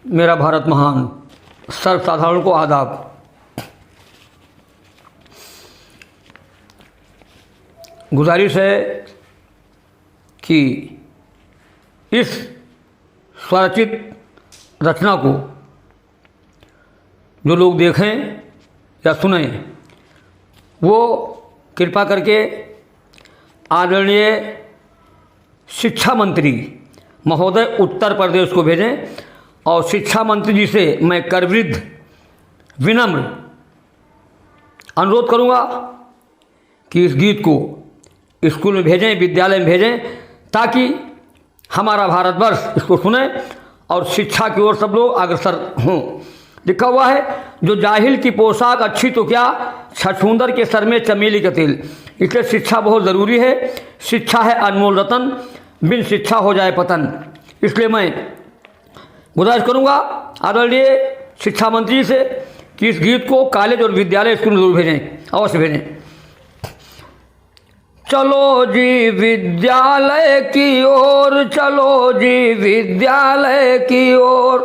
मेरा भारत महान, सर्वसाधारण को आदाब। गुजारिश है कि इस स्वरचित रचना को जो लोग देखें या सुनें वो कृपा करके आदरणीय शिक्षा मंत्री महोदय उत्तर प्रदेश को भेजें। और शिक्षा मंत्री जी से मैं करवृद्ध विनम्र अनुरोध करूंगा कि इस गीत को स्कूल में भेजें, विद्यालय में भेजें, ताकि हमारा भारतवर्ष इसको सुने और शिक्षा की ओर सब लोग अग्रसर हों। लिखा हुआ है, जो जाहिल की पोशाक अच्छी तो क्या, छछूंदर के सर में चमेली का तेल। इसलिए शिक्षा बहुत ज़रूरी है। शिक्षा है अनमोल रतन, बिन शिक्षा हो जाए पतन। इसलिए मैं गुजारिश करूंगा आदरणीय शिक्षा मंत्री से कि इस गीत को कॉलेज और विद्यालय स्कूल में जरूर भेजें, अवश्य भेजें। चलो जी विद्यालय की ओर, चलो जी विद्यालय की ओर,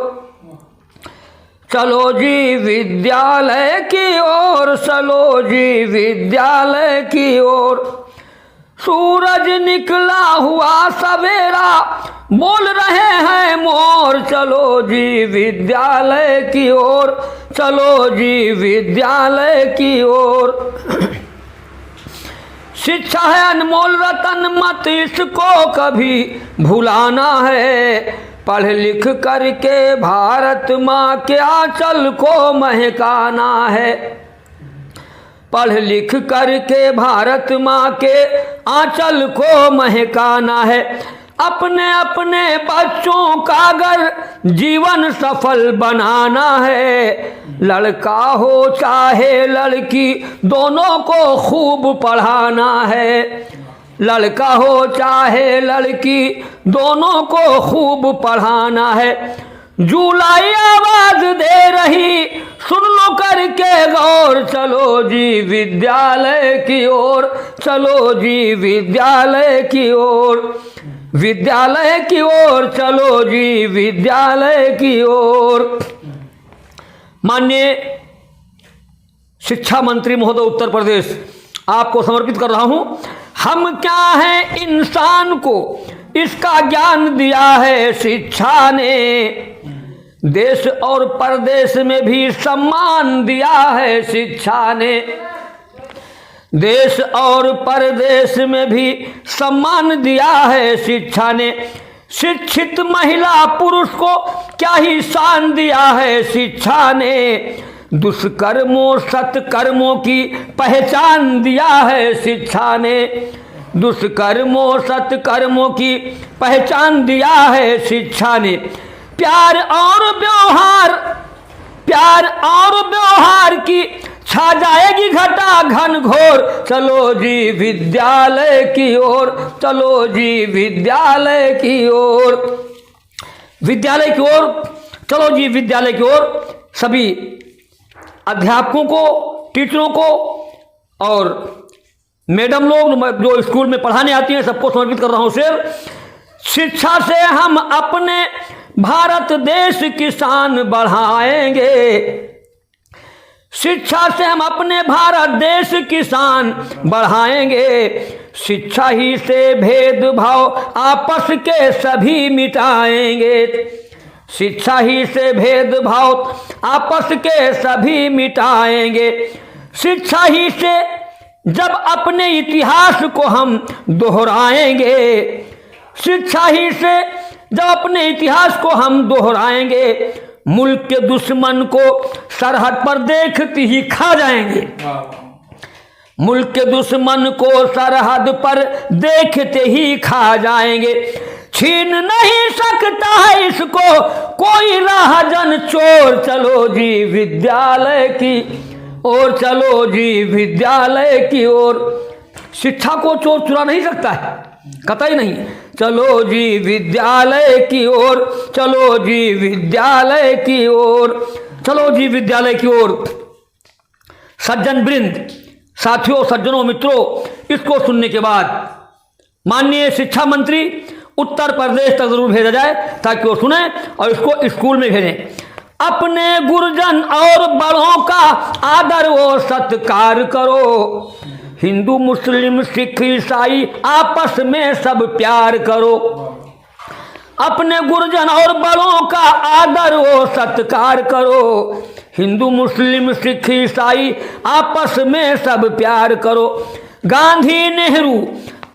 चलो जी विद्यालय की ओर, चलो जी विद्यालय की ओर। सूरज निकला हुआ सवेरा, बोल रहे हैं मोर, चलो जी विद्यालय की ओर, चलो जी विद्यालय की ओर। शिक्षा है अनमोल रतन, मत इसको कभी भुलाना है। पढ़ लिख करके भारत माँ के आंचल को महकाना है। पढ़ लिख करके भारत माँ के आंचल को महकाना है। अपने अपने बच्चों का अगर जीवन सफल बनाना है। लड़का हो चाहे लड़की, दोनों को खूब पढ़ाना है। लड़का हो चाहे लड़की, दोनों को खूब पढ़ाना है। जुलाई आवाज दे रही, सुन लो करके गौर, चलो जी विद्यालय की ओर, चलो जी विद्यालय की ओर, विद्यालय की ओर, चलो जी विद्यालय की ओर। माननीय शिक्षा मंत्री महोदय उत्तर प्रदेश, आपको समर्पित कर रहा हूं। हम क्या हैं इंसान को इसका ज्ञान दिया है शिक्षा ने। देश और परदेश में भी सम्मान दिया है शिक्षा ने। देश और परदेश में भी सम्मान दिया है शिक्षा ने। शिक्षित महिला पुरुष को क्या ही शान दिया है शिक्षा ने। दुष्कर्मों सत्कर्मों की पहचान दिया है शिक्षा ने। दुष्कर्मों सत्कर्मों की पहचान दिया है शिक्षा ने। प्यार और व्यवहार, प्यार और व्यवहार की छा जाएगी घटा घन घोर, चलो जी विद्यालय की ओर, चलो जी विद्यालय की ओर, विद्यालय की ओर, चलो जी विद्यालय की ओर। सभी अध्यापकों को, टीचरों को और मैडम लोग जो स्कूल में पढ़ाने आती हैं, सबको समर्पित कर रहा हूं शेर। शिक्षा से हम अपने भारत देश की शान बढ़ाएंगे। शिक्षा से हम अपने भारत देश की शान बढ़ाएंगे। शिक्षा ही से भेदभाव आपस के सभी मिटाएंगे। शिक्षा ही से भेदभाव आपस के सभी मिटाएंगे। शिक्षा ही से जब अपने इतिहास को हम दोहराएंगे। शिक्षा ही से जब अपने इतिहास को हम दोहराएंगे। मुल्क के दुश्मन को सरहद पर देखते ही खा जाएंगे। मुल्क के दुश्मन को सरहद पर देखते ही खा जाएंगे। छीन नहीं सकता है इसको कोई राहजन चोर, चलो जी विद्यालय की ओर, चलो जी विद्यालय की ओर। शिक्षा को चोर चुरा नहीं सकता है, कतई नहीं। चलो जी विद्यालय की ओर, चलो जी विद्यालय की ओर, चलो जी विद्यालय की ओर। सज्जन वृंद, साथियों, सज्जनों, मित्रों, इसको सुनने के बाद माननीय शिक्षा मंत्री उत्तर प्रदेश तक जरूर भेजा जाए ताकि वो सुने और इसको स्कूल में भेजें। अपने गुरुजन और बड़ों का आदर व सत्कार करो, हिंदू मुस्लिम सिख ईसाई आपस में सब प्यार करो। अपने गुरुजन और बड़ों का आदर व सत्कार करो, हिंदू मुस्लिम सिख ईसाई आपस में सब प्यार करो। गांधी नेहरू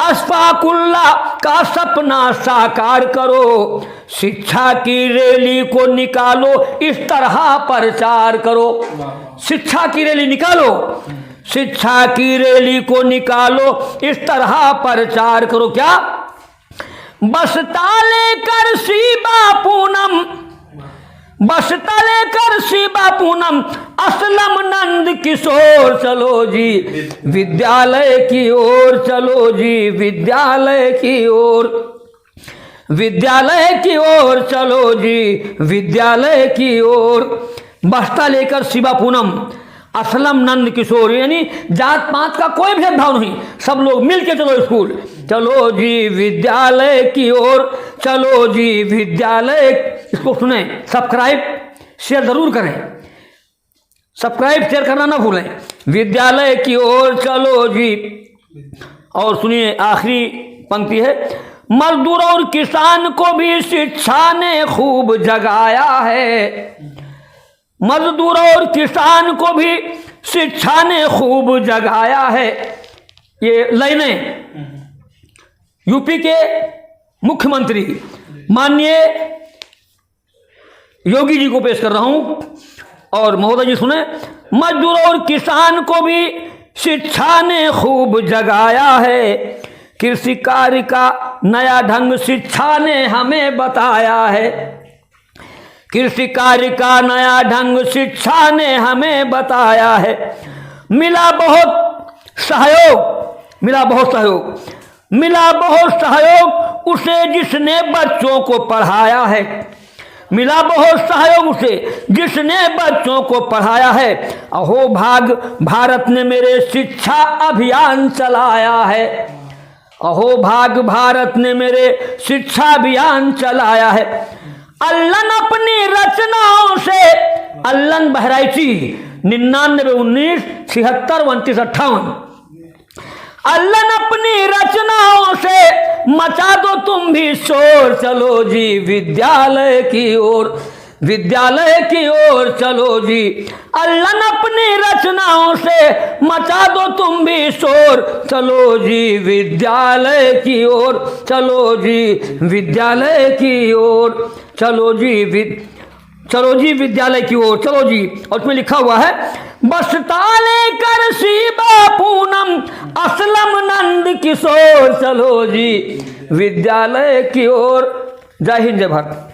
अशफाकुल्ला का सपना साकार करो, शिक्षा की रैली को निकालो इस तरह प्रचार करो। शिक्षा की रैली निकालो, शिक्षा की रैली को निकालो इस तरह प्रचार करो। क्या? बसता लेकर शिवा पूनम, बसता लेकर शिवा पूनम असलम नंद किशोर, चलो जी विद्यालय की ओर, चलो जी विद्यालय की ओर, विद्यालय की ओर, चलो जी विद्यालय की ओर। बस्ता लेकर शिवा पूनम असलम नंद किशोर, यानी जात पात का कोई भेदभाव नहीं, सब लोग मिल के चलो स्कूल, चलो जी विद्यालय की ओर, चलो जी विद्यालय। इसको सुने, सब्सक्राइब शेयर जरूर करें, सब्सक्राइब शेयर करना ना भूलें। विद्यालय की ओर चलो जी। और सुनिए आखिरी पंक्ति है, मजदूर और किसान को भी शिक्षा ने खूब जगाया है, मजदूर और किसान को भी शिक्षा ने खूब जगाया है। ये लाइनें यूपी के मुख्यमंत्री माननीय योगी जी को पेश कर रहा हूं। और महोदय जी सुने, मजदूर और किसान को भी शिक्षा ने खूब जगाया है, कृषि कार्य का नया ढंग शिक्षा ने हमें बताया है, कृषि कार्य का नया ढंग शिक्षा ने हमें बताया है। मिला बहुत सहयोग, मिला बहुत सहयोग, मिला बहुत सहयोग उसे जिसने बच्चों को पढ़ाया है, मिला बहुत सहयोग उसे जिसने बच्चों को पढ़ाया है। अहो भाग भारत ने मेरे शिक्षा अभियान चलाया है, अहो भाग भारत ने मेरे शिक्षा अभियान चलाया है। अल्लन अपनी रचनाओं से, अल्लन बहराइची 99 19 76 29 58, अल्लन अपनी रचनाओं से मचा दो तुम भी शोर, चलो जी विद्यालय की ओर, विद्यालय की ओर चलो जी। अल्लन अपनी रचनाओं से मचा दो तुम भी शोर, चलो जी विद्यालय की ओर, चलो जी विद्यालय की ओर, चलो जी चलो जी विद्यालय की ओर, चलो जी। और उसमें लिखा हुआ है, बसता लेकर शिवा पूनम असलम नंद किशोर, चलो जी विद्यालय की ओर। जय हिंद जय भारत।